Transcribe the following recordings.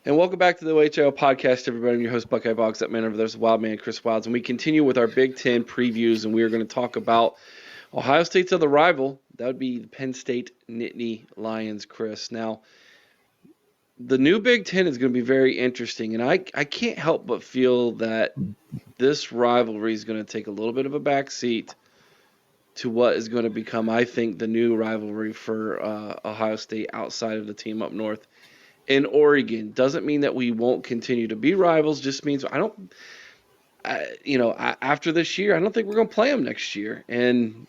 And welcome back to the OHL podcast, everybody. I'm your host, Buckeye Boggs, that man over there's Wild Man, Chris Wilds. And we continue with our Big Ten previews, and we are going to talk about Ohio State's other rival. That would be the Penn State Nittany Lions, Chris. Now, the new Big Ten is going to be very interesting, and I can't help but feel that this rivalry is going to take a little bit of a backseat to what is going to become, I think, the new rivalry for Ohio State outside of the team up north in Oregon. Doesn't mean that we won't continue to be rivals. Just means after this year, I don't think we're going to play them next year. And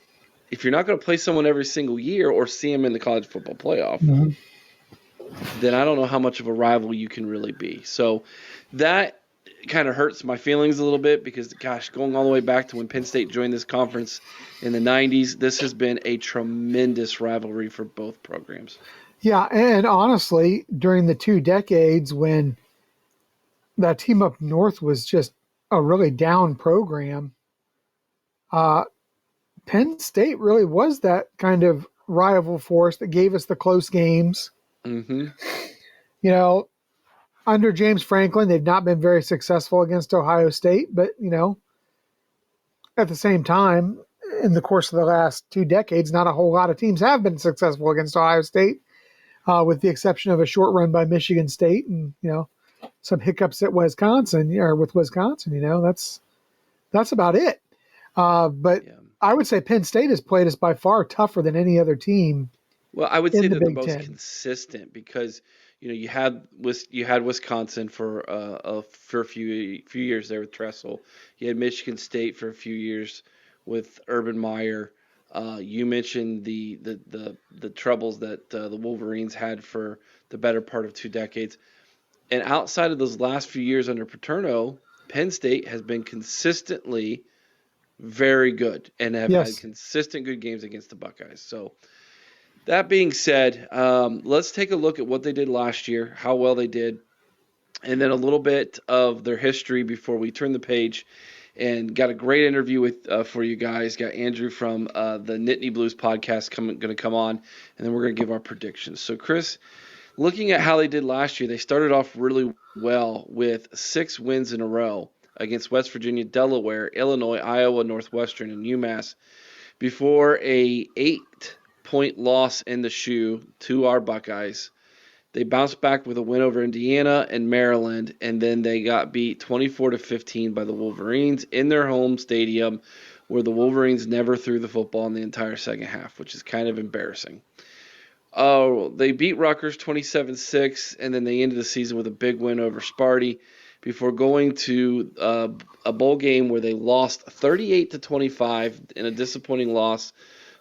if you're not going to play someone every single year or see them in the college football playoff, then I don't know how much of a rival you can really be. So that kind of hurts my feelings a little bit because, gosh, going all the way back to when Penn State joined this conference in the 90s, this has been a tremendous rivalry for both programs. Yeah, and honestly, during the 2 decades when that team up north was just a really down program, Penn State really was that kind of rival force that gave us the close games. Mm-hmm. You know, under James Franklin, they've not been very successful against Ohio State, but, at the same time, in the course of the last 2 decades, not a whole lot of teams have been successful against Ohio State. With the exception of a short run by Michigan State and, some hiccups at Wisconsin. That's about it. But yeah. I would say Penn State has played us by far tougher than any other team. Well, I would say they're the most consistent because, you had Wisconsin for a few years there with Tressel. You had Michigan State for a few years with Urban Meyer. You mentioned the troubles that the Wolverines had for the better part of 2 decades. And outside of those last few years under Paterno, Penn State has been consistently very good and have had consistent good games against the Buckeyes. So that being said, let's take a look at what they did last year, how well they did, and then a little bit of their history before we turn the page. And got a great interview for you guys. Got Andrew from the Nittany Blues Podcast going to come on, and then we're going to give our predictions. So, Chris, looking at how they did last year, they started off really well with 6 wins in a row against West Virginia, Delaware, Illinois, Iowa, Northwestern, and UMass before a 8-point loss in the shoe to our Buckeyes. They bounced back with a win over Indiana and Maryland, and then they got beat 24-15 by the Wolverines in their home stadium, where the Wolverines never threw the football in the entire second half, which is kind of embarrassing. They beat Rutgers 27-6, and then they ended the season with a big win over Sparty before going to a bowl game where they lost 38-25 in a disappointing loss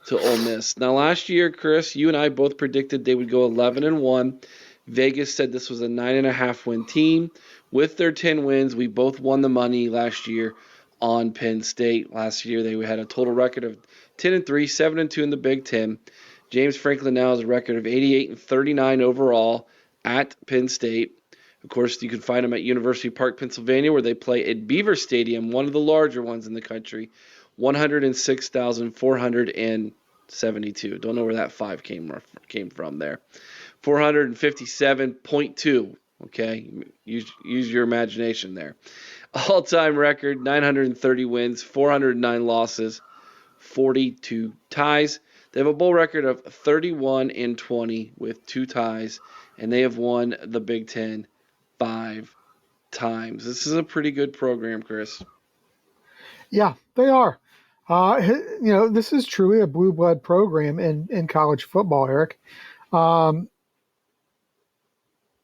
to Ole Miss. Now, last year, Chris, you and I both predicted they would go 11-1. Vegas said this was a 9.5 win team. With their 10 wins, we both won the money last year on Penn State. Last year, they had a total record of 10-3, 7-2 in the Big Ten. James Franklin now has a record of 88-39 overall at Penn State. Of course, you can find them at University Park, Pennsylvania, where they play at Beaver Stadium, one of the larger ones in the country. 106,472. Don't know where that 5 came from there. 457.2. Okay, use your imagination there. All-time record, 930 wins, 409 losses, 42 ties. They have a bowl record of 31-20 with 2 ties, and they have won the Big Ten 5 times. This is a pretty good program, Chris. Yeah, they are. This is truly a blue blood program in college football, Eric.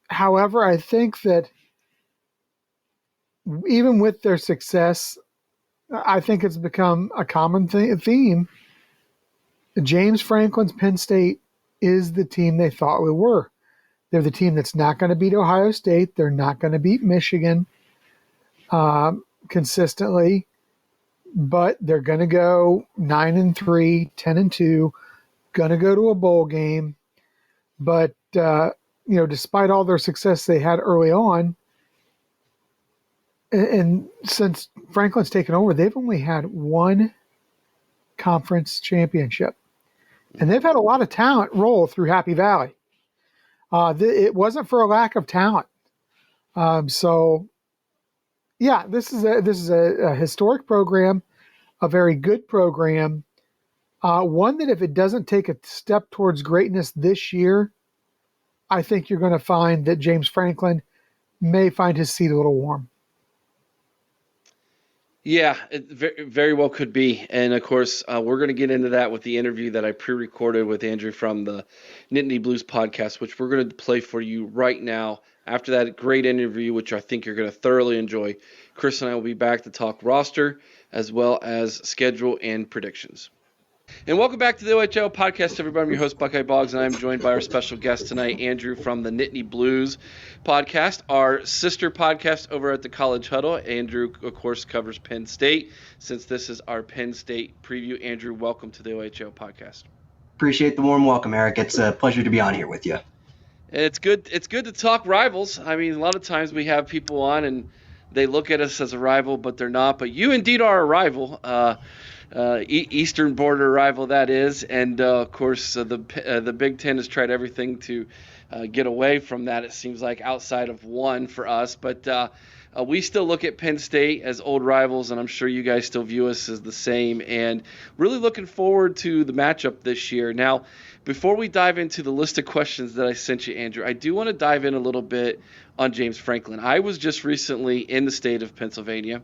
However, I think that even with their success, I think it's become a common theme. James Franklin's Penn State is the team they thought we were. They're the team that's not going to beat Ohio State. They're not going to beat Michigan consistently. But they're going to go 9-3, 10-2, going to go to a bowl game. But, despite all their success they had early on, and since Franklin's taken over, they've only had 1 conference championship. And they've had a lot of talent roll through Happy Valley. It wasn't for a lack of talent. So, yeah, this is a historic program, a very good program, one that if it doesn't take a step towards greatness this year, I think you're going to find that James Franklin may find his seat a little warm. Yeah, it very well could be. And of course, we're going to get into that with the interview that I pre-recorded with Andrew from the Nittany Blues Podcast, which we're going to play for you right now. After that great interview, which I think you're going to thoroughly enjoy, Chris and I will be back to talk roster as well as schedule and predictions. And welcome back to the OHL Podcast, everybody. I'm your host, Buckeye Boggs, and I'm joined by our special guest tonight, Andrew from the Nittany Blues Podcast, our sister podcast over at the College Huddle. Andrew, of course, covers Penn State. Since this is our Penn State preview, Andrew, welcome to the OHL Podcast. Appreciate the warm welcome, Eric. It's a pleasure to be on here with you. And it's good to talk rivals. I mean, a lot of times we have people on and they look at us as a rival, but they're not. But you indeed are a rival. Eastern border rival, that is, and of course the Big Ten has tried everything to get away from that. It seems like outside of one for us, but we still look at Penn State as old rivals, and I'm sure you guys still view us as the same. And really looking forward to the matchup this year. Now, before we dive into the list of questions that I sent you, Andrew, I do want to dive in a little bit on James Franklin. I was just recently in the state of Pennsylvania.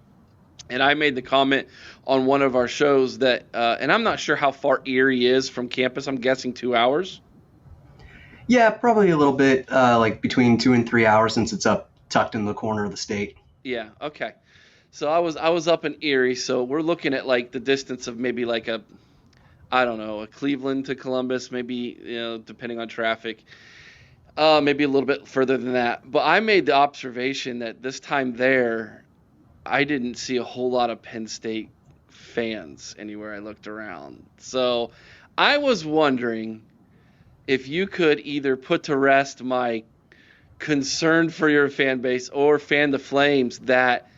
And I made the comment on one of our shows that, and I'm not sure how far Erie is from campus. I'm guessing 2 hours. Yeah, probably a little bit, like between 2 and 3 hours, since it's up tucked in the corner of the state. Yeah. Okay. So I was up in Erie. So we're looking at like the distance of maybe like a Cleveland to Columbus, maybe, depending on traffic, maybe a little bit further than that. But I made the observation that this time there, I didn't see a whole lot of Penn State fans anywhere I looked around. So I was wondering if you could either put to rest my concern for your fan base or fan the flames that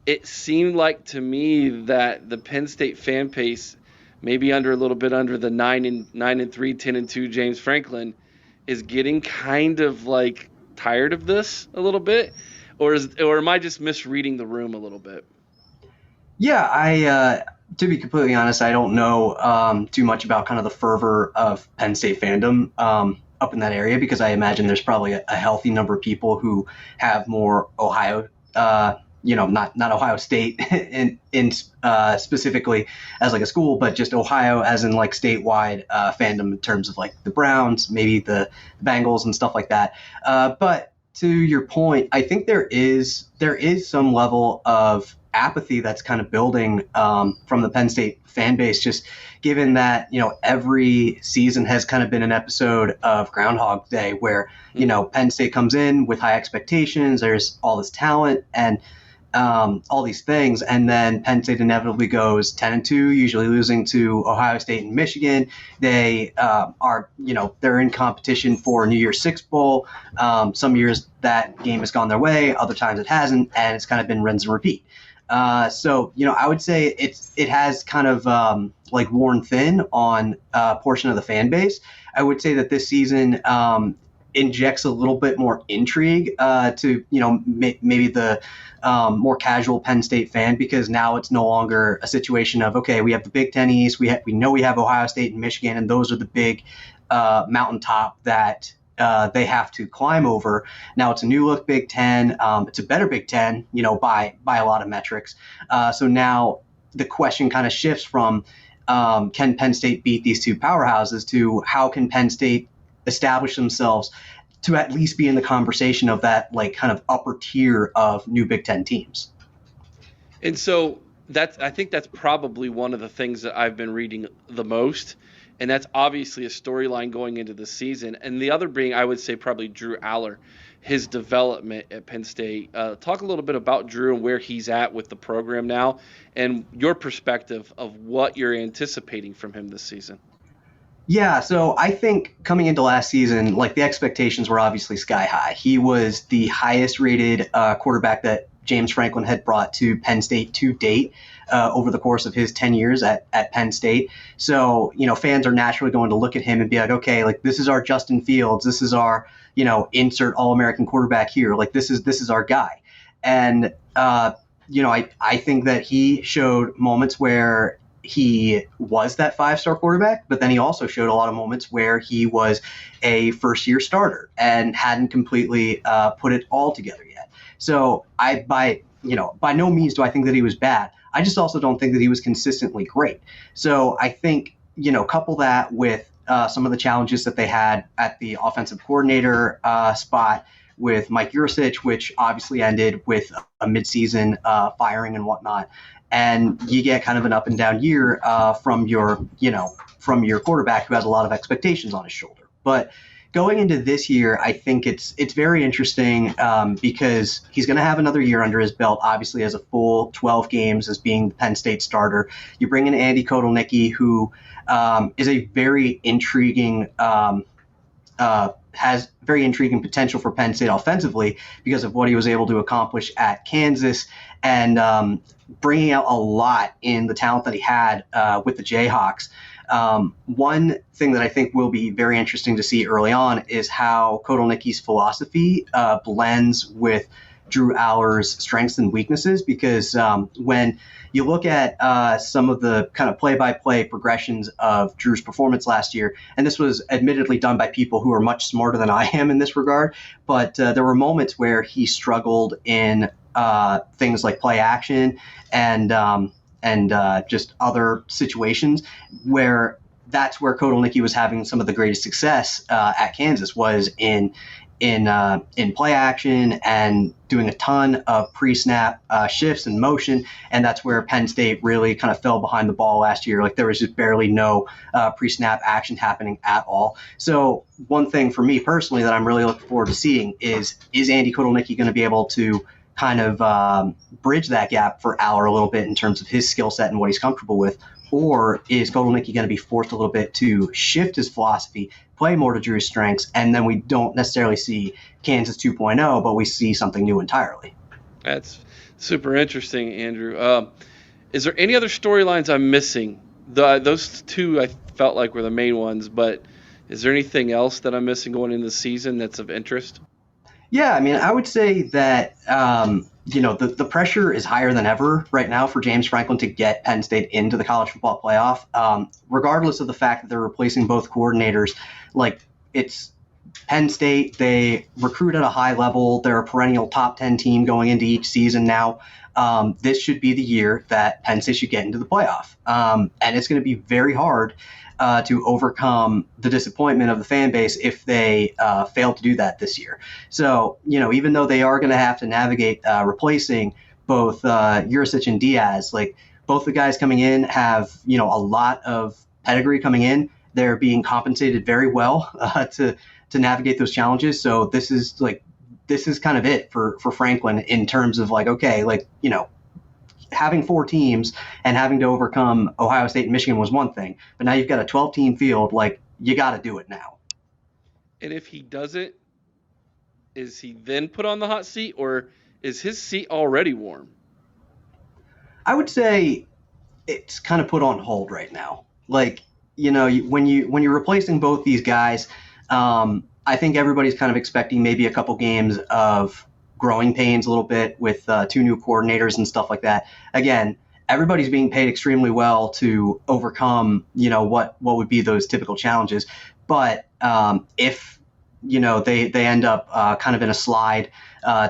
it seemed like to me that the Penn State fan base, maybe a little bit under the 9-3, 10-2 James Franklin, is getting kind of like tired of this a little bit. Or am I just misreading the room a little bit? Yeah, to be completely honest, I don't know too much about kind of the fervor of Penn State fandom up in that area, because I imagine there's probably a healthy number of people who have more Ohio, not Ohio State in specifically as like a school, but just Ohio as in like statewide fandom in terms of like the Browns, maybe the Bengals and stuff like that. But to your point, I think there is some level of apathy that's kind of building from the Penn State fan base, just given that, every season has kind of been an episode of Groundhog Day where, Penn State comes in with high expectations, there's all this talent and all these things, and then Penn State inevitably goes 10-2, usually losing to Ohio State and Michigan. They they're in competition for New Year's Six Bowl. Some years that game has gone their way, other times it hasn't, and it's kind of been rinse and repeat. So I would say it has kind of like worn thin on a portion of the fan base. I would say that this season injects a little bit more intrigue to maybe the more casual Penn State fan, because now it's no longer a situation of, okay, we have the Big Ten East, we know we have Ohio State and Michigan, and those are the big mountaintop that they have to climb over. Now it's a new look Big Ten. It's a better Big Ten, by a lot of metrics. So now the question kind of shifts from can Penn State beat these two powerhouses to how can Penn State establish themselves to at least be in the conversation of that like kind of upper tier of new Big Ten teams. And so I think that's probably one of the things that I've been reading the most. And that's obviously a storyline going into the season. And the other being, I would say, probably Drew Aller, his development at Penn State. Talk a little bit about Drew and where he's at with the program now and your perspective of what you're anticipating from him this season. Yeah, so I think coming into last season, like the expectations were obviously sky high. He was the highest rated quarterback that James Franklin had brought to Penn State to date over the course of his 10 years at Penn State. So, fans are naturally going to look at him and be like, okay, like this is our Justin Fields. This is our, insert All-American quarterback here. Like this is our guy. And, I think that he showed moments where he was that 5-star quarterback, but then he also showed a lot of moments where he was a first-year starter and hadn't completely put it all together yet. So by no means do I think that he was bad. I just also don't think that he was consistently great. So I think, couple that with some of the challenges that they had at the offensive coordinator spot with Mike Yurcich, which obviously ended with a midseason firing and whatnot. And you get kind of an up and down year from your quarterback who has a lot of expectations on his shoulder. But going into this year, I think it's very interesting because he's going to have another year under his belt, obviously as a full 12 games as being the Penn State starter. You bring in Andy Kotelnicki, who is a very intriguing has very intriguing potential for Penn State offensively because of what he was able to accomplish at Kansas and bringing out a lot in the talent that he had with the Jayhawks. One thing that I think will be very interesting to see early on is how Kotelnicki's philosophy blends with Drew Aller's strengths and weaknesses, because when you look at some of the kind of play-by-play progressions of Drew's performance last year, and this was admittedly done by people who are much smarter than I am in this regard, but there were moments where he struggled in things like play action and just other situations where that's where Kotelnicki was having some of the greatest success at Kansas was in play action and doing a ton of pre-snap shifts and motion, and that's where Penn State really kind of fell behind the ball last year. Like there was just barely no pre-snap action happening at all. So one thing for me personally that I'm really looking forward to seeing is Andy Kotelnicki going to be able to kind of bridge that gap for Aller a little bit in terms of his skill set and what he's comfortable with? Or is Kotelnicki going to be forced a little bit to shift his philosophy, play more to Drew's strengths, and then we don't necessarily see Kansas 2.0, but we see something new entirely? That's super interesting, Andrew. Is there any other storylines I'm missing? Those two I felt like were the main ones, but is there anything else that I'm missing going into the season that's of interest? Yeah, I mean, I would say that, the pressure is higher than ever right now for James Franklin to get Penn State into the college football playoff, regardless of the fact that they're replacing both coordinators. Like, it's Penn State, they recruit at a high level. They're a perennial top 10 team going into each season now. This should be the year that Penn State should get into the playoff. And it's going to be very hard to overcome the disappointment of the fan base if they fail to do that this year. So, even though they are going to have to navigate replacing both Yurcich and Diaz, like both the guys coming in have, a lot of pedigree coming in. They're being compensated very well to navigate those challenges. So this is kind of it for Franklin in terms of having 4 teams and having to overcome Ohio State and Michigan was one thing, but now you've got a 12-team field. Like, you got to do it now. And if he doesn't, is he then put on the hot seat, or is his seat already warm? I would say it's kind of put on hold right now. Like, when you're replacing both these guys, I think everybody's kind of expecting maybe a couple games of growing pains a little bit with 2 new coordinators and stuff like that. Again, everybody's being paid extremely well to overcome, what would be those typical challenges. But if, they end up kind of in a slide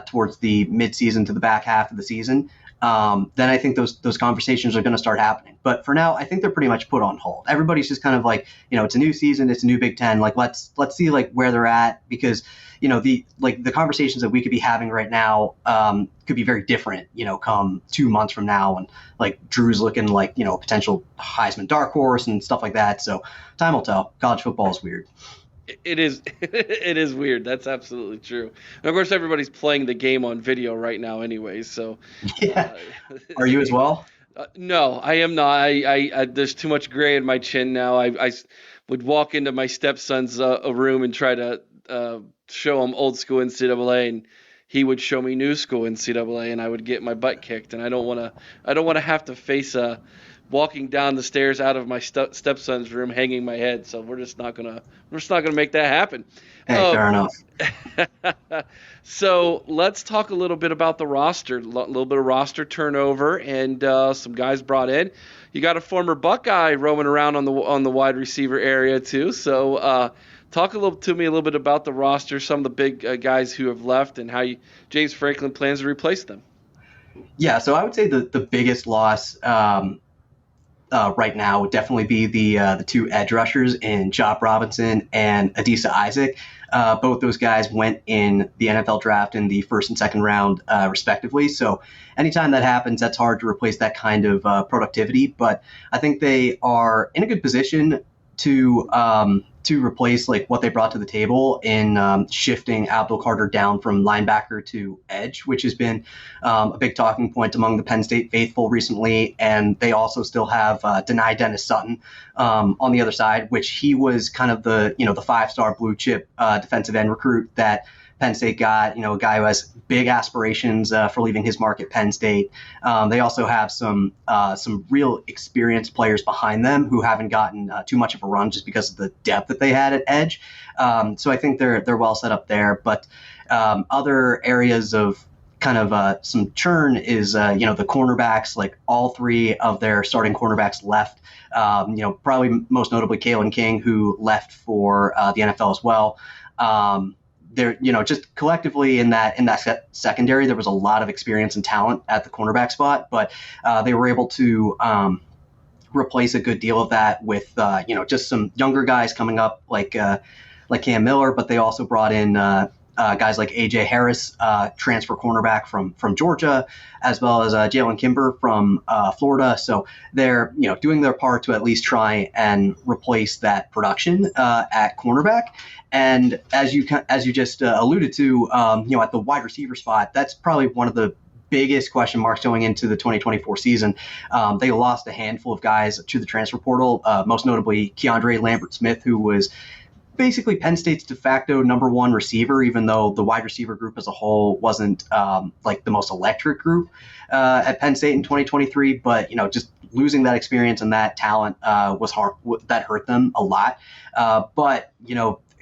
towards the midseason to the back half of the season, then I think those conversations are going to start happening. But for now, I think they're pretty much put on hold. Everybody's just kind of like, it's a new season, it's a new Big Ten. Like, let's see where they're at, because the conversations that we could be having right now could be very different, come 2 months from now, and like Drew's looking like, potential Heisman dark horse and stuff like that. So time will tell. College football is weird. It is it is weird. That's absolutely true. And of course, everybody's playing the game on video right now anyways. So yeah. Are you as well? No, I am not. I there's too much gray in my chin now. I would walk into my stepson's room and try to show him old school NCAA, and he would show me new school NCAA, and I would get my butt kicked. And I don't want to have to face walking down the stairs out of my stepson's room hanging my head. So we're just not gonna make that happen. Hey, fair enough. So let's talk a little bit about the roster, a little bit of roster turnover, and some guys brought in. You got a former Buckeye roaming around on the wide receiver area too. So talk to me a little bit about the roster, some of the big guys who have left, and how James Franklin plans to replace them. Yeah, so I would say the biggest loss right now would definitely be the two edge rushers in Chop Robinson and Adisa Isaac. Both those guys went in the NFL draft in the first and second round, respectively. So anytime that happens, that's hard to replace that kind of productivity. But I think they are in a good position to replace like what they brought to the table in shifting Abdul Carter down from linebacker to edge, which has been a big talking point among the Penn State faithful recently. And they also still have Denai Dennis Sutton on the other side, which he was kind of the 5-star blue chip defensive end recruit that Penn State got, a guy who has big aspirations for leaving his mark at Penn State. They also have some real experienced players behind them who haven't gotten too much of a run just because of the depth that they had at edge. So I think they're well set up there. But other areas of kind of some churn is, the cornerbacks, like all three of their starting cornerbacks left. Probably most notably Kalen King, who left for the NFL as well. There, just collectively in that secondary, there was a lot of experience and talent at the cornerback spot, but they were able to replace a good deal of that with just some younger guys coming up like Cam Miller, but they also brought in guys like AJ Harris, transfer cornerback from Georgia, as well as Jalen Kimber from Florida. So they're doing their part to at least try and replace that production at cornerback. And as you just alluded to, at the wide receiver spot, that's probably one of the biggest question marks going into the 2024 season. They lost a handful of guys to the transfer portal, most notably Keandre Lambert-Smith, who was basically Penn State's de facto number one receiver, even though the wide receiver group as a whole wasn't like the most electric group at Penn State in 2023. But, just losing that experience and that talent was hard. That hurt them a lot. But,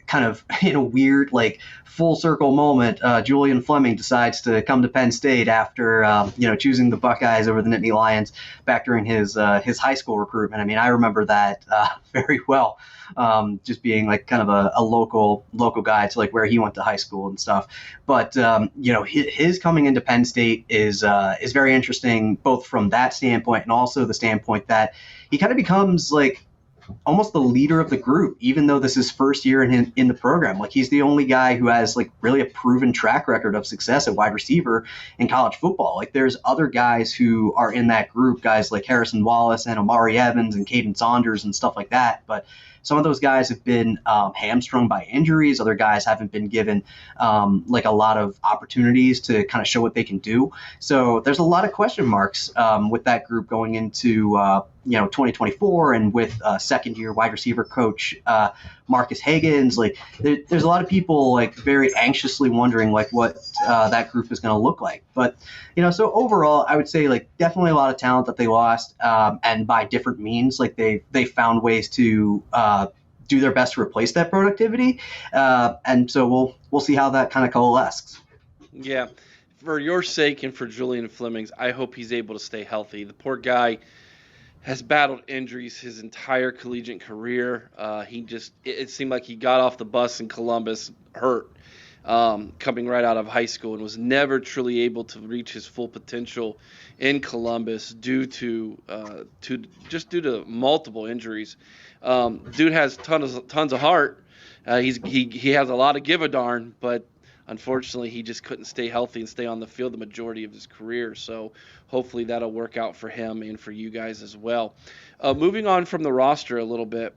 kind of in a weird, like, full circle moment, Julian Fleming decides to come to Penn State after, choosing the Buckeyes over the Nittany Lions back during his high school recruitment. I mean, I remember that very well, just being like kind of a local guy to like where he went to high school and stuff. But, his coming into Penn State is very interesting, both from that standpoint and also the standpoint that he kind of becomes like almost the leader of the group, even though this is first year in the program. Like, he's the only guy who has like really a proven track record of success at wide receiver in college football. Like, there's other guys who are in that group, guys like Harrison Wallace and Omari Evans and Caden Saunders and stuff like that. But some of those guys have been hamstrung by injuries. Other guys haven't been given like a lot of opportunities to kind of show what they can do. So there's a lot of question marks with that group going into 2024, and with second-year wide receiver coach Marcus Hagans. Like, there's a lot of people like very anxiously wondering like what that group is going to look like. But so overall, I would say like definitely a lot of talent that they lost, and by different means. Like they found ways to do their best to replace that productivity, and so we'll see how that kind of coalesces. Yeah, for your sake and for Julian Fleming's, I hope he's able to stay healthy. The poor guy has battled injuries his entire collegiate career. It seemed like he got off the bus in Columbus hurt, coming right out of high school, and was never truly able to reach his full potential in Columbus due to multiple injuries. Dude has tons of heart. He has a lot of give a darn, but unfortunately, he just couldn't stay healthy and stay on the field the majority of his career. So hopefully that'll work out for him and for you guys as well. Moving on from the roster a little bit,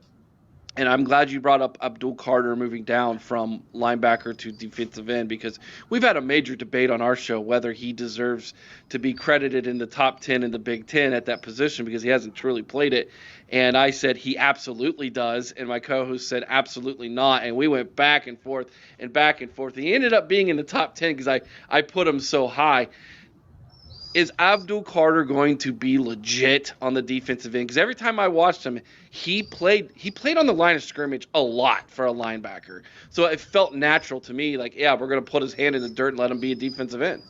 And I'm glad you brought up Abdul Carter moving down from linebacker to defensive end, because we've had a major debate on our show whether he deserves to be credited in the top 10 in the Big Ten at that position, because he hasn't truly played it. And I said he absolutely does, and my co-host said absolutely not. And we went back and forth and back and forth. He ended up being in the top 10 because I put him so high. Is Abdul Carter going to be legit on the defensive end? Because every time I watched him, he played on the line of scrimmage a lot for a linebacker. So it felt natural to me, like, yeah, we're going to put his hand in the dirt and let him be a defensive end.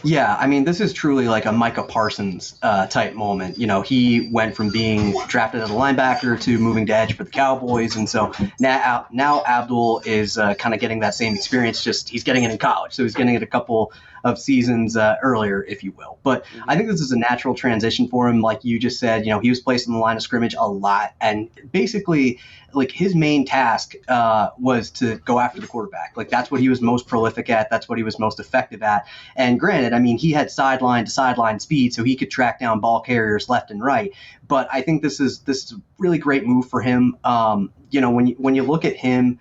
Yeah, I mean, this is truly like a Micah Parsons type moment. You know, he went from being drafted as a linebacker to moving to edge for the Cowboys, and so now Abdul is kind of getting that same experience. Just he's getting it in college, so he's getting it a couple of seasons earlier, if you will. But I think this is a natural transition for him. Like you just said, you know, he was placed in the line of scrimmage a lot, and basically, like, his main task was to go after the quarterback. Like, that's what he was most prolific at. That's what he was most effective at. And granted, I mean, he had sideline to sideline speed, so he could track down ball carriers left and right. But I think this is a really great move for him. You know, when you look at him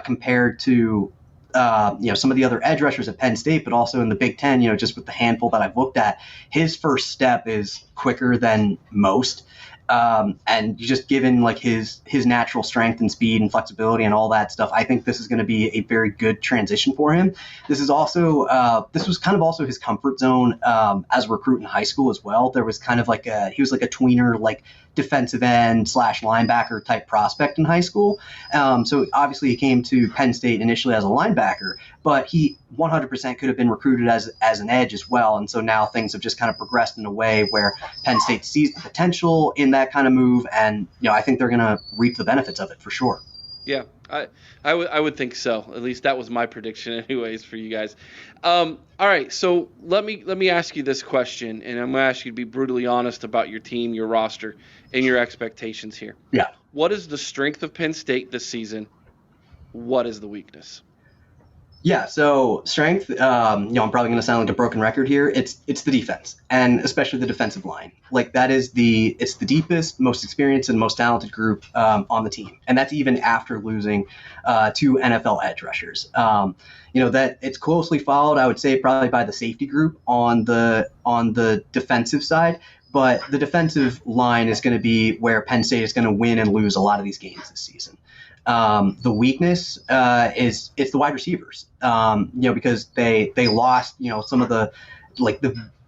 compared to you know, some of the other edge rushers at Penn State, but also in the Big Ten, you know, just with the handful that I've looked at, his first step is quicker than most. And just given like his natural strength and speed and flexibility and all that stuff, I think this is going to be a very good transition for him. This is also this was kind of also his comfort zone as a recruit in high school as well. There was kind of like he was like a tweener, like defensive end / linebacker type prospect in high school. So obviously he came to Penn State initially as a linebacker, but he 100% could have been recruited as an edge as well. And so now things have just kind of progressed in a way where Penn State sees the potential in that kind of move. And, you know, I think they're going to reap the benefits of it for sure. Yeah, I would think so. At least that was my prediction anyways for you guys. All right, so let me ask you this question, and I'm going to ask you to be brutally honest about your team, your roster, and your expectations here. Yeah. What is the strength of Penn State this season? What is the weakness? Yeah, so strength, you know, I'm probably going to sound like a broken record here. It's the defense, and especially the defensive line. Like, it's the deepest, most experienced, and most talented group on the team. And that's even after losing 2 NFL edge rushers. You know, that it's closely followed, I would say, probably by the safety group on the defensive side. But the defensive line is going to be where Penn State is going to win and lose a lot of these games this season. The weakness is the wide receivers, you know, because they lost, you know, some of the, like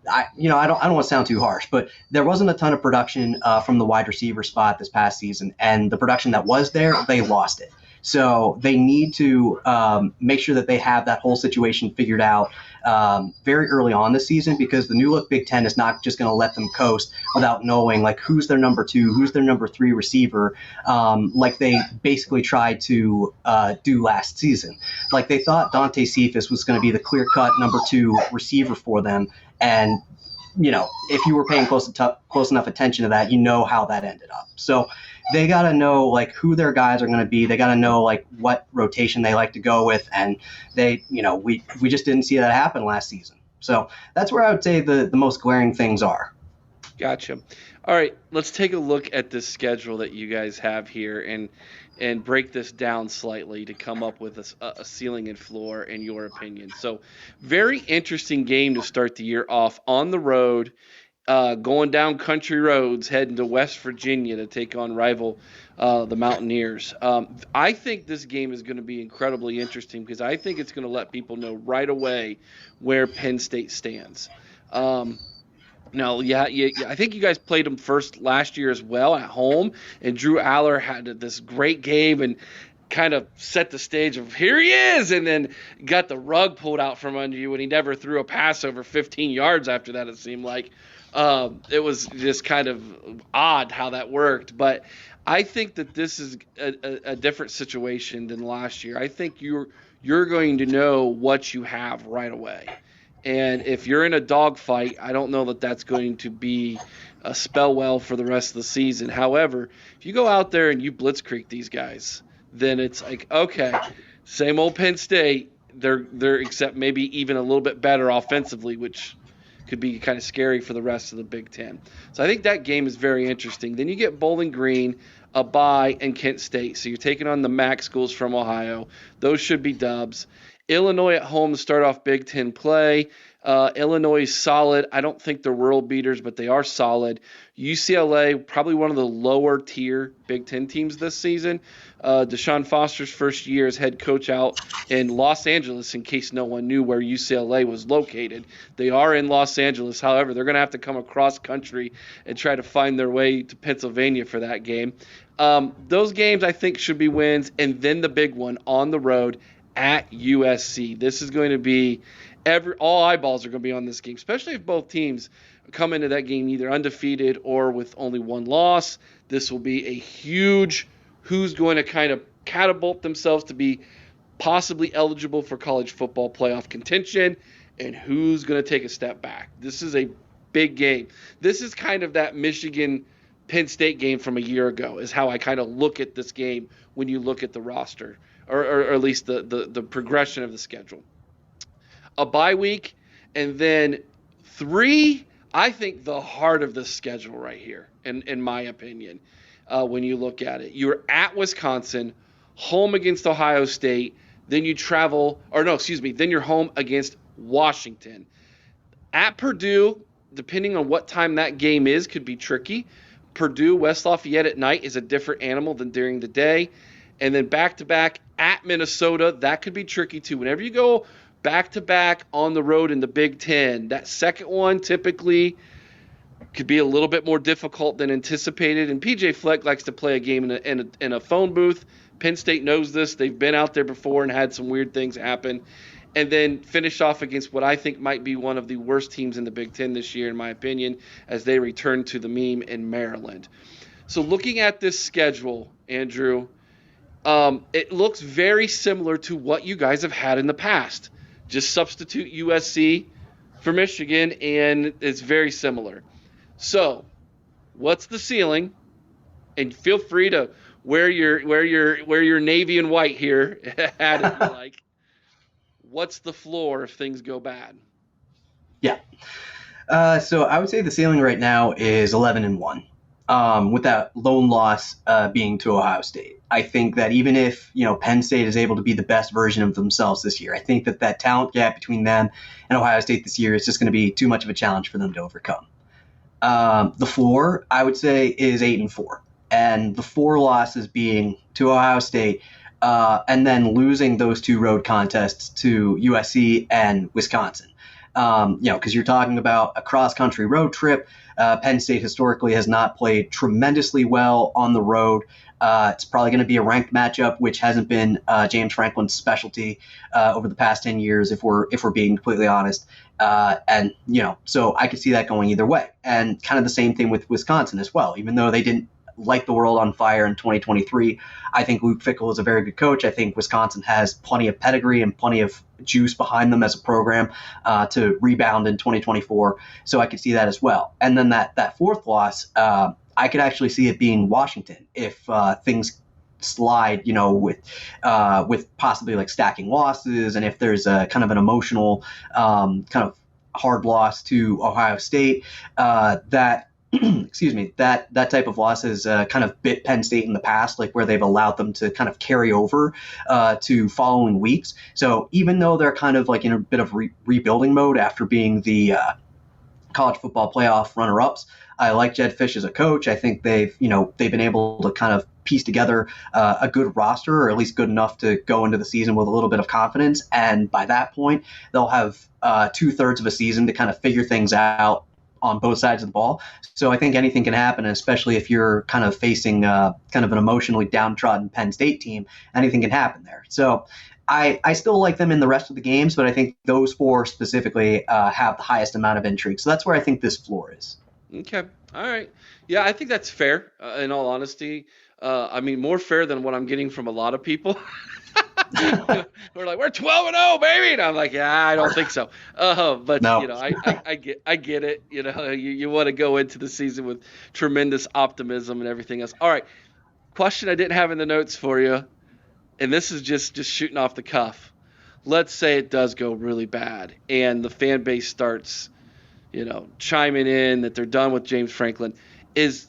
I don't want to sound too harsh, but there wasn't a ton of production from the wide receiver spot this past season, and the production that was there, they lost it. So they need to make sure that they have that whole situation figured out very early on this season, because the new look Big Ten is not just going to let them coast without knowing like who's their number 2, who's their number 3 receiver, like they basically tried to do last season. Like, they thought Dante Cephas was going to be the clear-cut number 2 receiver for them, and you know, if you were paying close enough attention to that, you know how that ended up. So they got to know like who their guys are going to be. They got to know like what rotation they like to go with. And they, you know, we just didn't see that happen last season. So that's where I would say the most glaring things are. Gotcha. All right, let's take a look at this schedule that you guys have here and break this down slightly to come up with a ceiling and floor in your opinion. So very interesting game to start the year off on the road, going down country roads, heading to West Virginia to take on rival the Mountaineers. I think this game is going to be incredibly interesting because I think it's going to let people know right away where Penn State stands. Now, I think you guys played them first last year as well at home, and Drew Aller had this great game and kind of set the stage of here he is, and then got the rug pulled out from under you, and he never threw a pass over 15 yards after that, it seemed like. It was just kind of odd how that worked, but I think that this is a different situation than last year. I think you're going to know what you have right away. And if you're in a dogfight, I don't know that that's going to be a spell well for the rest of the season. However, if you go out there and you blitzkrieg these guys, then it's like, okay, same old Penn State. They're except maybe even a little bit better offensively, which could be kind of scary for the rest of the Big Ten. So I think that game is very interesting. Then you get Bowling Green, a bye, and Kent State. So you're taking on the MAC schools from Ohio. Those should be dubs. Illinois at home to start off Big Ten play. Illinois is solid. I don't think they're world beaters, but they are solid. UCLA, probably one of the lower tier Big Ten teams this season. Deshaun Foster's first year as head coach out in Los Angeles, in case no one knew where UCLA was located. They are in Los Angeles. However, they're going to have to come across country and try to find their way to Pennsylvania for that game. Those games, I think, should be wins. And then the big one on the road at USC. This is going to be all eyeballs are going to be on this game, especially if both teams come into that game either undefeated or with only one loss. This will be a huge who's going to kind of catapult themselves to be possibly eligible for college football playoff contention and who's going to take a step back. This is a big game. This is kind of that Michigan Penn State game from a year ago is how I kind of look at this game when you look at the roster or at least the progression of the schedule. A bye week, and then 3, I think the heart of the schedule right here, in my opinion, when you look at it. You're at Wisconsin, home against Ohio State, then you then you're home against Washington. At Purdue, depending on what time that game is, could be tricky. Purdue, West Lafayette at night is a different animal than during the day. And then back-to-back at Minnesota, that could be tricky too. Whenever you go back-to-back on the road in the Big Ten, that second one typically could be a little bit more difficult than anticipated. And PJ Fleck likes to play a game in a phone booth. Penn State knows this. They've been out there before and had some weird things happen. And then finish off against what I think might be one of the worst teams in the Big Ten this year, in my opinion, as they return to the meme in Maryland. So looking at this schedule, Andrew, it looks very similar to what you guys have had in the past. Just substitute USC for Michigan, and it's very similar. So, what's the ceiling? And feel free to wear your navy and white here hat if you like. What's the floor if things go bad? Yeah. So I would say the ceiling right now is 11-1. With that lone loss being to Ohio State. I think that even if, Penn State is able to be the best version of themselves this year, I think that talent gap between them and Ohio State this year is just going to be too much of a challenge for them to overcome. The floor, I would say, is 8-4. And the 4 losses being to Ohio State and then losing those 2 road contests to USC and Wisconsin. Because you're talking about a cross-country road trip. Penn State historically has not played tremendously well on the road. It's probably going to be a ranked matchup, which hasn't been James Franklin's specialty over the past 10 years, if we're being completely honest. So I could see that going either way. And kind of the same thing with Wisconsin as well. Even though they didn't light the world on fire in 2023, I think Luke Fickell is a very good coach. I think Wisconsin has plenty of pedigree and plenty of juice behind them as a program to rebound in 2024. So I could see that as well. And then that 4th loss, I could actually see it being Washington if things slide, with possibly like stacking losses, and if there's a kind of an emotional kind of hard loss to Ohio State, that that type of loss has kind of bit Penn State in the past, like where they've allowed them to kind of carry over to following weeks. So even though they're kind of like in a bit of rebuilding mode after being the college football playoff runner-ups, I like Jed Fish as a coach. I think they've been able to kind of piece together a good roster, or at least good enough to go into the season with a little bit of confidence. And by that point, they'll have 2/3 of a season to kind of figure things out on both sides of the ball. So I think anything can happen, especially if you're kind of facing kind of an emotionally downtrodden Penn State team. Anything can happen there. So I still like them in the rest of the games, but I think those 4 specifically have the highest amount of intrigue. So that's where I think this floor is. Okay. All right. Yeah, I think that's fair, in all honesty. More fair than what I'm getting from a lot of people. We're like, we're 12-0, baby, and I'm like, yeah, I don't think so. But no. I get it. You want to go into the season with tremendous optimism and everything else. All right, question I didn't have in the notes for you, and this is just shooting off the cuff. Let's say it does go really bad, and the fan base starts chiming in that they're done with James Franklin. Is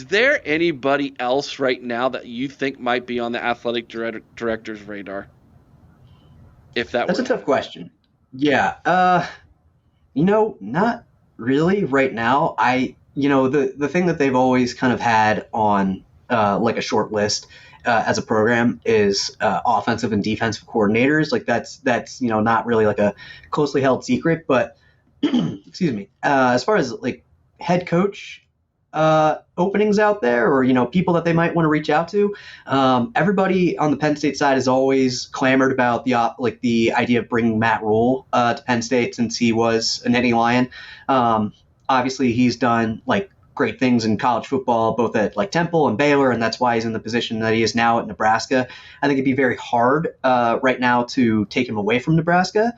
there anybody else right now that you think might be on the athletic director's radar? That's a tough question. Yeah. Not really right now. The thing that they've always kind of had on like a short list as a program is offensive and defensive coordinators. Like that's not really like a closely held secret, but excuse me. As far as like head coach openings out there, or people that they might want to reach out to, everybody on the Penn State side has always clamored about the idea of bringing Matt Rule to Penn State, since he was a Nittany Lion. Obviously, he's done like great things in college football, both at like Temple and Baylor, and that's why he's in the position that he is now at Nebraska. I think it'd be very hard right now to take him away from Nebraska,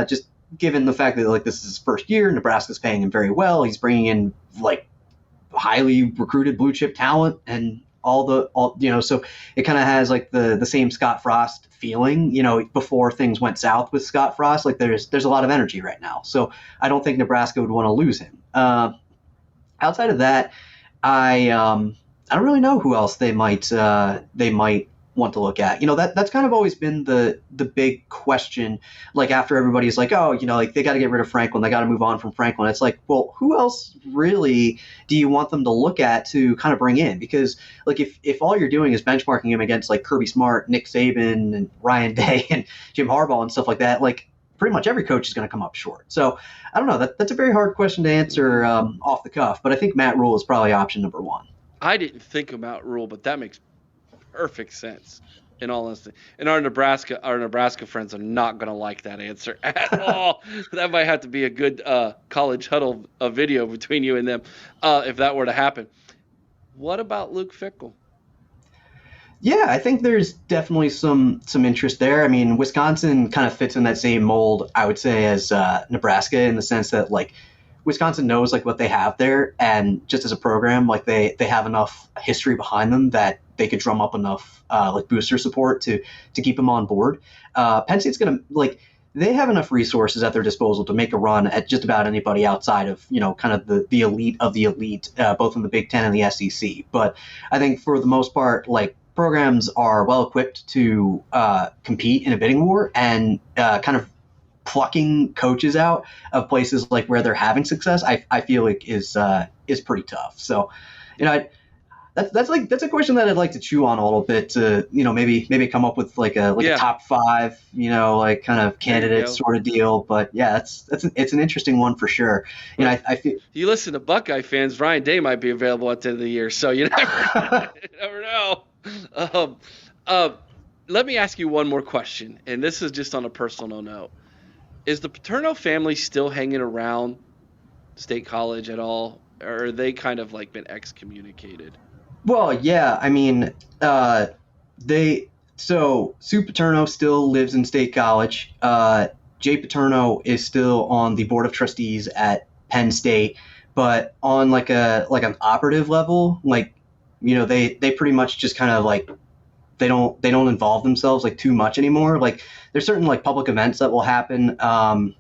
just given the fact that like this is his first year. Nebraska's paying him very well. He's bringing in like highly recruited blue chip talent and all so it kind of has like the same Scott Frost feeling, before things went south with Scott Frost. Like there's a lot of energy right now, so I don't think Nebraska would want to lose him. Outside of that, I don't really know who else they might want to look at. That's kind of always been the big question. Like after everybody's like, oh, like they got to get rid of Franklin, they got to move on from Franklin. It's like, well, who else really do you want them to look at to kind of bring in? Because like if all you're doing is benchmarking him against like Kirby Smart, Nick Saban, and Ryan Day and Jim Harbaugh and stuff like that, like pretty much every coach is going to come up short. So I don't know. That's a very hard question to answer off the cuff, but I think Matt Rule is probably option number one. I didn't think about Rule, but that makes perfect sense, in all honesty. And our Nebraska friends are not going to like that answer at all. That might have to be a good college huddle video between you and them if that were to happen. What about Luke Fickell? Yeah, I think there's definitely some interest there. I mean, Wisconsin kind of fits in that same mold, I would say, as Nebraska, in the sense that like Wisconsin knows like what they have there, and just as a program, like they have enough history behind them that they could drum up enough like booster support to keep them on board. Penn State's gonna they have enough resources at their disposal to make a run at just about anybody outside of kind of the elite of the elite, both in the Big Ten and the SEC. But I think for the most part, like programs are well equipped to compete in a bidding war, and kind of plucking coaches out of places like where they're having success, I feel like is pretty tough. So, that's a question that I'd like to chew on a little bit to, maybe come up with like a top five, like kind of candidate sort of deal. But yeah, it's an interesting one for sure. I feel you listen to Buckeye fans, Ryan Day might be available at the end of the year, so you never know. Let me ask you one more question, and this is just on a personal note. Is the Paterno family still hanging around State College at all, or are they kind of like been excommunicated? Well, yeah, I mean, Sue Paterno still lives in State College. Jay Paterno is still on the board of trustees at Penn State, but on like an operative level, like, they pretty much just kind of like they don't involve themselves like too much anymore. Like there's certain like public events that will happen, around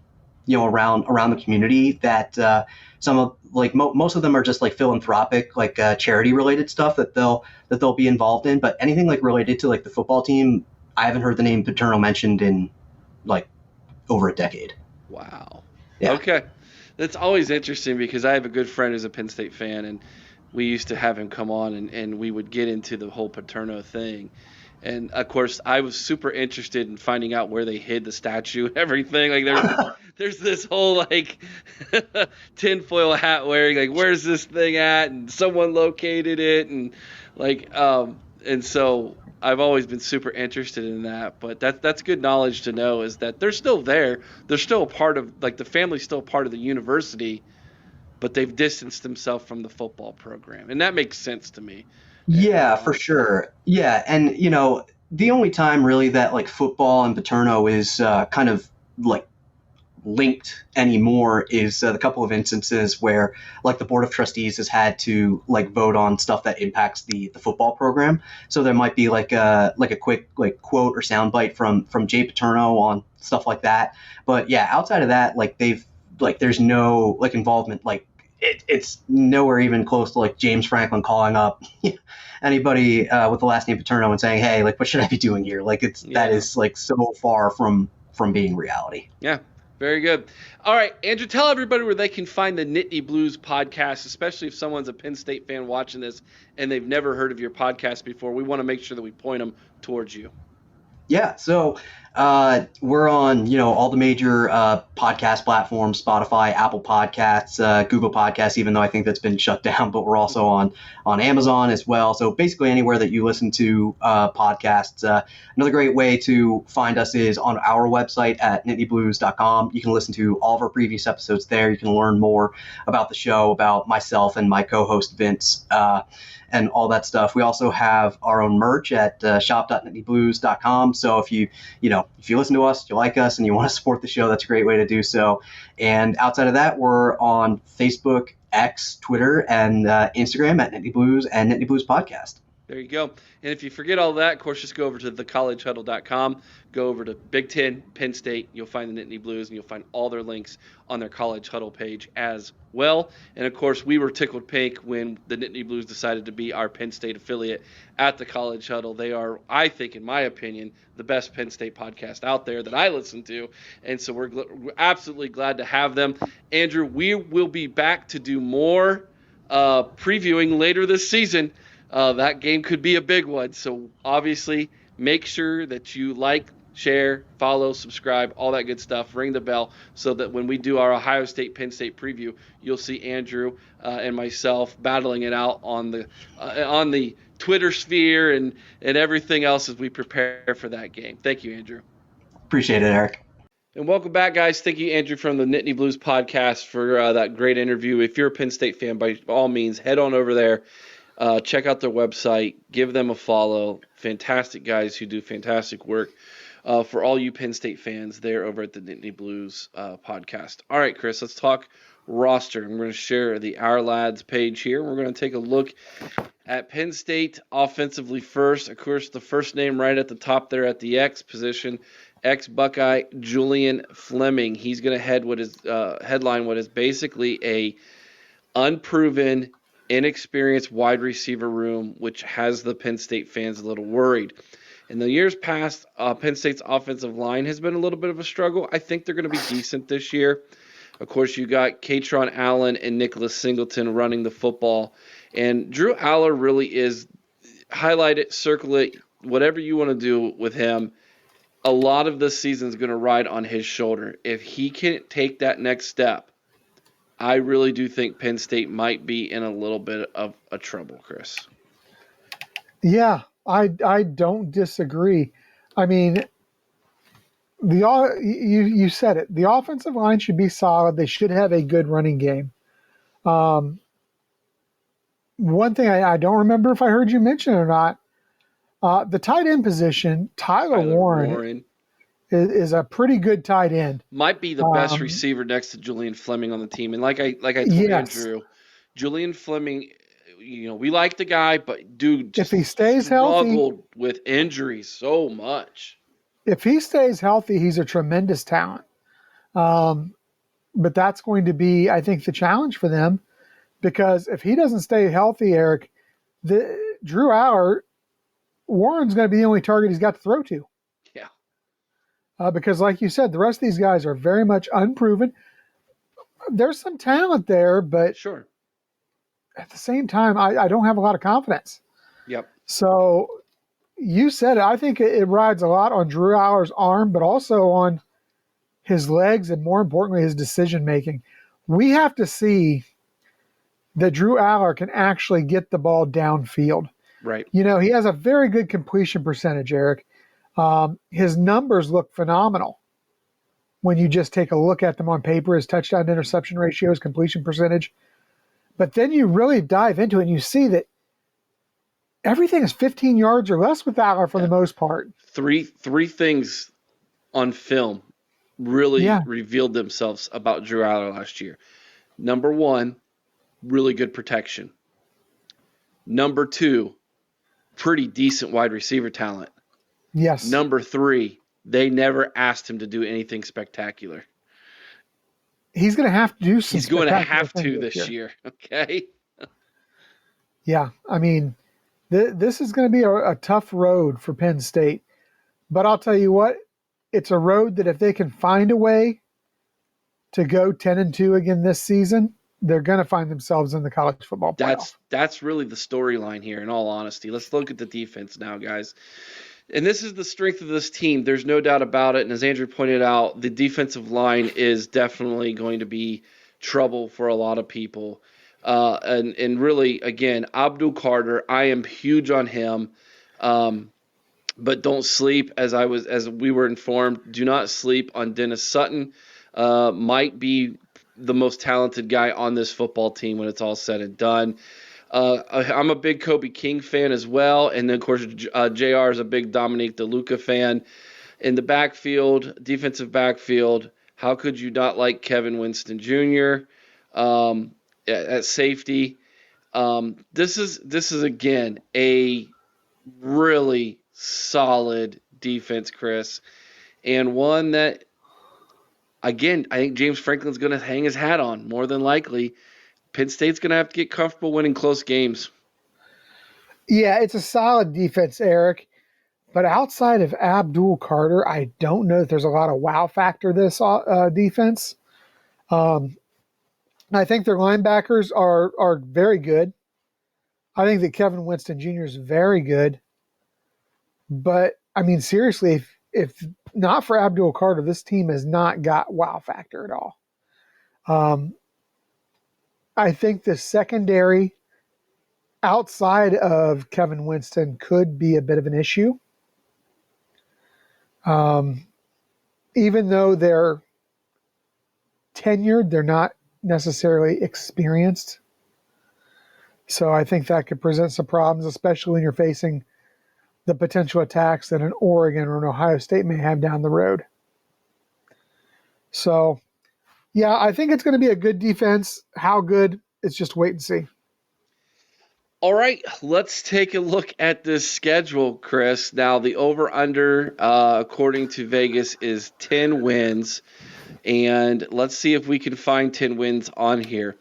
the community that some of like most of them are just like philanthropic, like charity related stuff that they'll be involved in. But anything like related to like the football team, I haven't heard the name Paterno mentioned in like over a decade. Wow. Yeah. Okay. That's always interesting because I have a good friend who's a Penn State fan, and we used to have him come on and we would get into the whole Paterno thing. And of course, I was super interested in finding out where they hid the statue and everything. Like there's this whole like tinfoil hat wearing, like where's this thing at? And someone located it, and like and so I've always been super interested in that. But that's good knowledge to know, is that they're still there. They're still a part of, like, the family's still part of the university, but they've distanced themselves from the football program, and that makes sense to me. Yeah, for sure. Yeah, and the only time really that like football and Paterno is kind of like linked anymore is the couple of instances where like the board of trustees has had to like vote on stuff that impacts the football program. So there might be like a quick like quote or soundbite from Jay Paterno on stuff like that. But yeah, outside of that, like they've like there's no like involvement, like it's nowhere even close to like James Franklin calling up anybody with the last name Paterno and saying, hey, like what should I be doing here? Like that is like so far from being reality. Yeah. Very good. All right, Andrew, tell everybody where they can find the Nittany Blues podcast, especially if someone's a Penn State fan watching this and they've never heard of your podcast before. We want to make sure that we point them towards you. Yeah, so we're on, all the major podcast platforms, Spotify, Apple Podcasts, Google Podcasts, even though I think that's been shut down, but we're also on Amazon as well. So basically anywhere that you listen to podcasts. Another great way to find us is on our website at nittnyblues.com. You can listen to all of our previous episodes there. You can learn more about the show, about myself and my co-host Vince, and all that stuff. We also have our own merch at shop.nittnyblues.com. So if you listen to us, you like us, and you want to support the show, that's a great way to do so. And outside of that, we're on Facebook, X, Twitter, and Instagram at Nittany Blues and Nittany Blues Podcast. There you go. And if you forget all that, of course, just go over to thecollegehuddle.com, go over to Big Ten, Penn State. You'll find the Nittany Blues, and you'll find all their links on their College Huddle page as well. And, of course, we were tickled pink when the Nittany Blues decided to be our Penn State affiliate at the College Huddle. They are, I think, in my opinion, the best Penn State podcast out there that I listen to. And so we're absolutely glad to have them. Andrew, we will be back to do more previewing later this season. That game could be a big one. So obviously make sure that you like, share, follow, subscribe, all that good stuff. Ring the bell so that when we do our Ohio State Penn State preview, you'll see Andrew and myself battling it out on the Twitter sphere and everything else as we prepare for that game. Thank you, Andrew. Appreciate it, Eric. And welcome back, guys. Thank you, Andrew, from the Nittany Blues podcast for that great interview. If you're a Penn State fan, by all means, head on over there. Check out their website. Give them a follow. Fantastic guys who do fantastic work for all you Penn State fans there over at the Nittany Blues podcast. All right, Chris, let's talk roster. I'm going to share the Our Lads page here. We're going to take a look at Penn State offensively first. Of course, the first name right at the top there at the X position, ex-Buckeye Julian Fleming. He's going to headline what is basically a unproven, inexperienced wide receiver room, which has the Penn State fans a little worried. In the years past, Penn State's offensive line has been a little bit of a struggle. I think they're going to be decent this year. Of course, you got Katron Allen and Nicholas Singleton running the football. And Drew Aller really is, highlight it, circle it, whatever you want to do with him. A lot of this season is going to ride on his shoulder. If he can't take that next step, I really do think Penn State might be in a little bit of a trouble, Chris. Yeah, I don't disagree. I mean, you said it. The offensive line should be solid. They should have a good running game. One thing I don't remember if I heard you mention it or not, the tight end position, Tyler Warren is a pretty good tight end. Might be the best receiver next to Julian Fleming on the team. And like I told Andrew, Julian Fleming, we like the guy, but dude, just if he stays struggled healthy with injuries so much. If he stays healthy, he's a tremendous talent. But that's going to be, I think, the challenge for them, because if he doesn't stay healthy, Eric, Drew Aller, Warren's going to be the only target he's got to throw to. Because like you said, the rest of these guys are very much unproven. There's some talent there, but sure, at the same time, I don't have a lot of confidence. Yep. So you said it. I think it rides a lot on Drew Aller's arm, but also on his legs and, more importantly, his decision-making. We have to see that Drew Aller can actually get the ball downfield. Right. He has a very good completion percentage, Eric. His numbers look phenomenal when you just take a look at them on paper, his touchdown to interception ratio, his completion percentage. But then you really dive into it and you see that everything is 15 yards or less with Aller for the most part. Three things on film really revealed themselves about Drew Aller last year. Number one, really good protection. Number two, pretty decent wide receiver talent. Yes. Number three, they never asked him to do anything spectacular. he's going to have to do some. He's going to have to this year. Okay. Yeah, I mean, this is going to be a tough road for Penn State, but I'll tell you what, it's a road that if they can find a way to go 10-2 again this season, they're going to find themselves in the college football playoff. That's really the storyline here, in all honesty. Let's look at the defense now, guys. And this is the strength of this team. There's no doubt about it. And as Andrew pointed out, the defensive line is definitely going to be trouble for a lot of people. And really, again, Abdul Carter, I am huge on him. But don't sleep, as we were informed, do not sleep on Dennis Sutton. Might be the most talented guy on this football team when it's all said and done. I'm a big Kobe King fan as well. And then, of course, JR is a big Dominique DeLuca fan. In the backfield, defensive backfield, how could you not like Kevin Winston Jr. At safety? This is again a really solid defense, Chris, and one that, again, I think James Franklin's going to hang his hat on more than likely. Penn State's going to have to get comfortable winning close games. Yeah, it's a solid defense, Eric. But outside of Abdul Carter, I don't know if there's a lot of wow factor this defense. I think their linebackers are very good. I think that Kevin Winston Jr. is very good. But, I mean, seriously, if not for Abdul Carter, this team has not got wow factor at all. I think the secondary outside of Kevin Winston could be a bit of an issue. Even though they're tenured, they're not necessarily experienced. So I think that could present some problems, especially when you're facing the potential attacks that an Oregon or an Ohio State may have down the road. So, yeah, I think it's going to be a good defense. How good? It's just wait and see. All right, let's take a look at this schedule, Chris. Now, the over-under, according to Vegas, is 10 wins. And let's see if we can find 10 wins on here.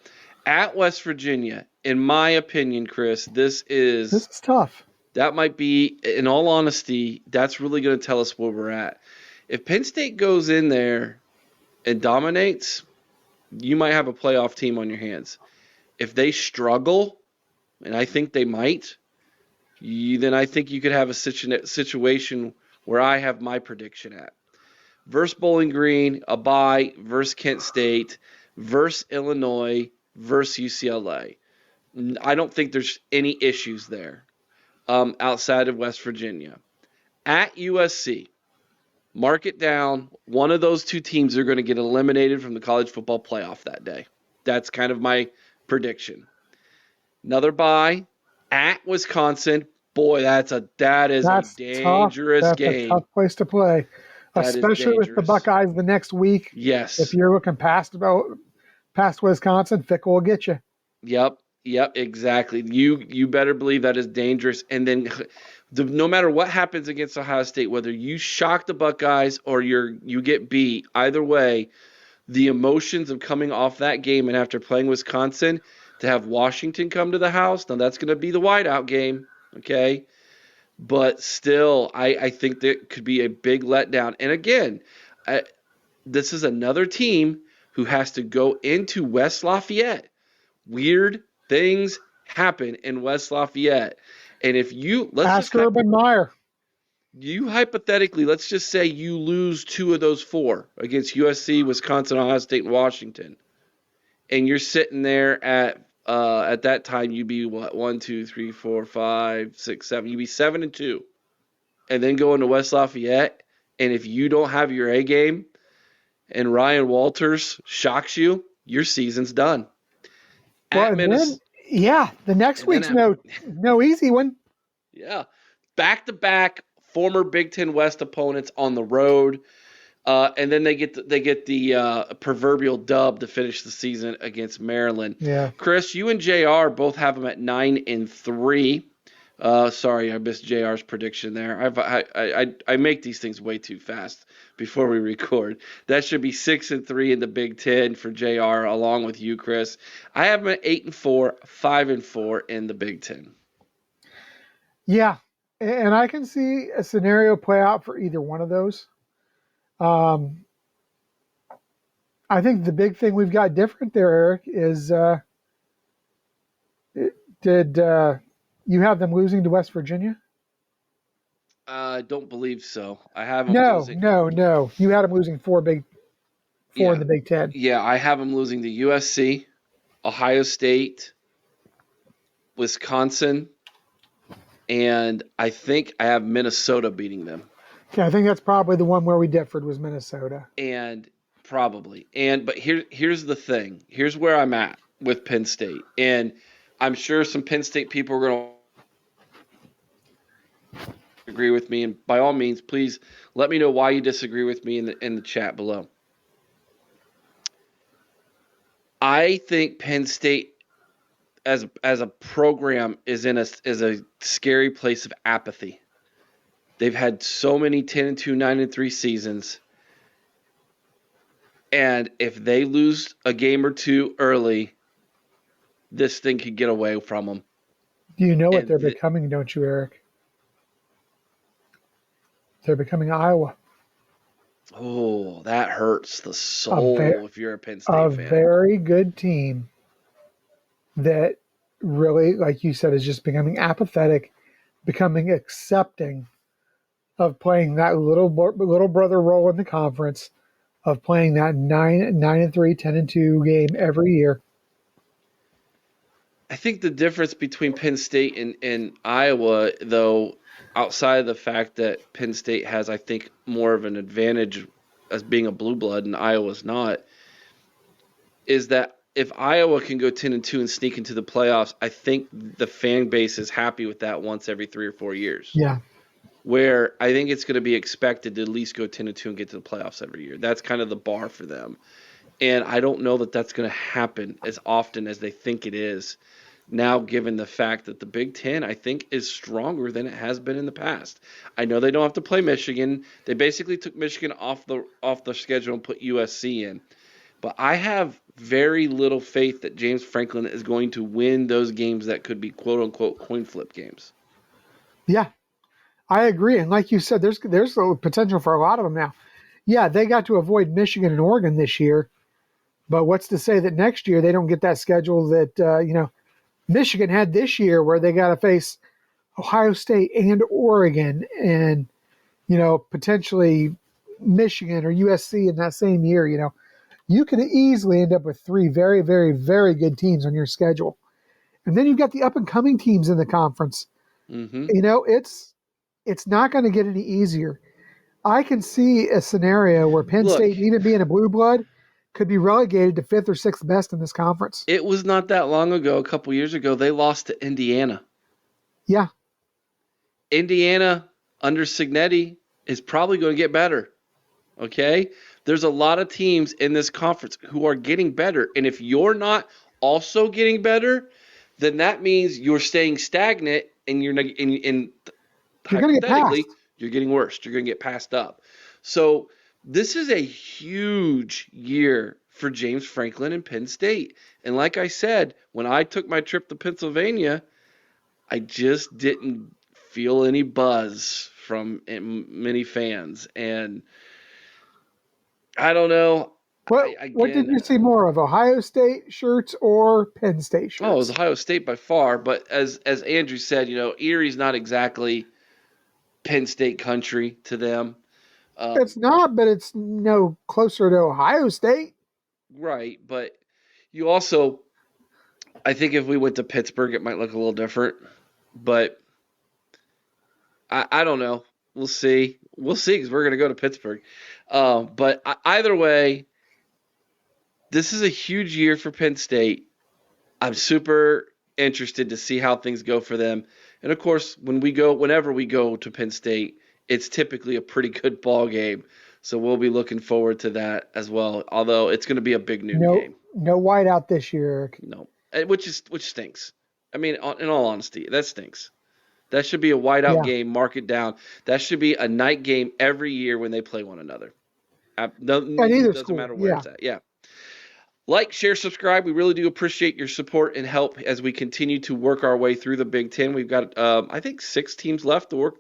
At West Virginia, in my opinion, Chris, this is tough. That might be, in all honesty, that's really going to tell us where we're at. If Penn State goes in there and dominates, you might have a playoff team on your hands. If they struggle, and I think they might, then I think you could have a situation where I have my prediction at. Versus Bowling Green, a bye, versus Kent State, versus Illinois, versus UCLA. I don't think there's any issues there outside of West Virginia. At USC, mark it down, one of those two teams are going to get eliminated from the college football playoff that day. That's kind of my prediction. Another bye at Wisconsin. Boy, that's a dangerous game. That's a tough place to play, especially with the Buckeyes the next week. Yes. If you're looking past Wisconsin, Fickle will get you. Yep, exactly. You better believe that is dangerous. And then no matter what happens against Ohio State, whether you shock the Buckeyes or you get beat, either way, the emotions of coming off that game and after playing Wisconsin – to have Washington come to the house, now that's going to be the whiteout game, okay? But still, I think that could be a big letdown. And again, this is another team who has to go into West Lafayette. Weird things happen in West Lafayette. And if you – ask Urban Meyer. You hypothetically, let's just say you lose 2 of those 4 against USC, Wisconsin, Ohio State, and Washington. And you're sitting there at that time, you'd be what, 1, 2, 3, 4, 5, 6, 7. You'd be 7-2, and then go into West Lafayette. And if you don't have your A game, and Ryan Walters shocks you, your season's done. The next week's no easy one. Yeah, back-to-back former Big Ten West opponents on the road. And then they get the proverbial dub to finish the season against Maryland. Yeah. Chris, you and JR both have them at 9-3. Sorry, I missed JR's prediction there. I make these things way too fast before we record. That should be 6-3 in the Big Ten for JR, along with you, Chris. I have them at 8-4, 5-4 in the Big Ten. Yeah, and I can see a scenario play out for either one of those. I think the big thing we've got different there, Eric, is did you have them losing to West Virginia? I don't believe so. I have them losing. No. You had them losing four in the Big Ten. Yeah, I have them losing to USC, Ohio State, Wisconsin, and I think I have Minnesota beating them. Yeah, I think that's probably the one where we differed was Minnesota. But here's the thing. Here's where I'm at with Penn State. And I'm sure some Penn State people are going to agree with me, and by all means, please let me know why you disagree with me in the chat below. I think Penn State as a program is a scary place of apathy. They've had so many 10-2, 9-3 seasons. And if they lose a game or two early, this thing could get away from them. Do you know what they're becoming, don't you, Eric? They're becoming Iowa. Oh, that hurts the soul if you're a Penn State fan. A very good team that really, like you said, is just becoming apathetic, becoming accepting of playing that little brother role in the conference, of playing that 9-3, 10-2 game every year. I think the difference between Penn State and Iowa, though, outside of the fact that Penn State has, I think, more of an advantage as being a blue blood and Iowa's not, is that if Iowa can go 10-2 and sneak into the playoffs, I think the fan base is happy with that once every 3 or 4 years. Yeah. Where I think it's going to be expected to at least go 10-2 and get to the playoffs every year. That's kind of the bar for them. And I don't know that that's going to happen as often as they think it is now, given the fact that the Big Ten, I think, is stronger than it has been in the past. I know they don't have to play Michigan. They basically took Michigan off the schedule and put USC in. But I have very little faith that James Franklin is going to win those games that could be quote-unquote coin flip games. Yeah. I agree, and like you said, there's a potential for a lot of them now. Yeah, they got to avoid Michigan and Oregon this year, but what's to say that next year they don't get that schedule that Michigan had this year, where they got to face Ohio State and Oregon, and potentially Michigan or USC in that same year. You could easily end up with 3 very, very, very good teams on your schedule, and then you've got the up and coming teams in the conference. Mm-hmm. It's not going to get any easier. I can see a scenario where Penn State, even being a blue blood, could be relegated to 5th or 6th best in this conference. It was not that long ago, a couple years ago, they lost to Indiana. Yeah. Indiana, under Cignetti, is probably going to get better. Okay? There's a lot of teams in this conference who are getting better. And if you're not also getting better, then that means you're staying stagnant and you're not hypothetically, you're getting worse. You're going to get passed up. So this is a huge year for James Franklin and Penn State. And like I said, when I took my trip to Pennsylvania, I just didn't feel any buzz from many fans. And I don't know. What did you see more of, Ohio State shirts or Penn State shirts? Oh, it was Ohio State by far. But as Andrew said, Erie's not exactly Penn State country to them. It's not, but it's no closer to Ohio State. Right, but you also, I think if we went to Pittsburgh, it might look a little different. But I don't know. We'll see. We'll see because we're going to go to Pittsburgh. But either way, this is a huge year for Penn State. I'm super interested to see how things go for them. And of course, whenever we go to Penn State, it's typically a pretty good ball game. So we'll be looking forward to that as well. Although it's going to be a big noon game. No whiteout this year, Eric. No, which stinks. I mean, in all honesty, that stinks. That should be a whiteout game. Mark it down. That should be a night game every year when they play one another. Doesn't matter where it's at. Yeah. Like, share, subscribe. We really do appreciate your support and help as we continue to work our way through the Big Ten. We've got, I think, 6 teams left to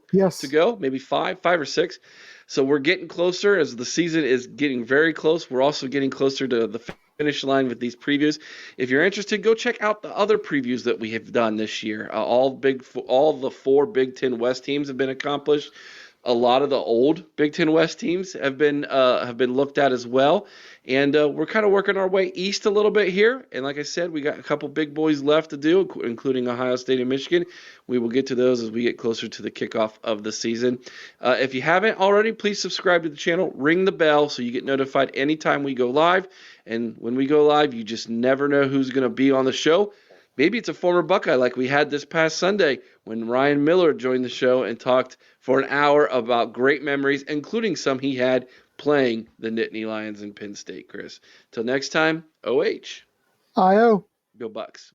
go, maybe 5 or 6. So we're getting closer as the season is getting very close. We're also getting closer to the finish line with these previews. If you're interested, go check out the other previews that we have done this year. All the 4 Big Ten West teams have been accomplished. A lot of the old Big Ten West teams have been looked at as well, and we're kind of working our way east a little bit here. And like I said, we got a couple big boys left to do, including Ohio State and Michigan. We will get to those as we get closer to the kickoff of the season. If you haven't already, please subscribe to the channel, ring the bell so you get notified anytime we go live. And when we go live, you just never know who's going to be on the show. Maybe it's a former Buckeye like we had this past Sunday when Ryan Miller joined the show and talked for an hour about great memories, including some he had playing the Nittany Lions in Penn State, Chris. Till next time, OH. IO. Go Bucks.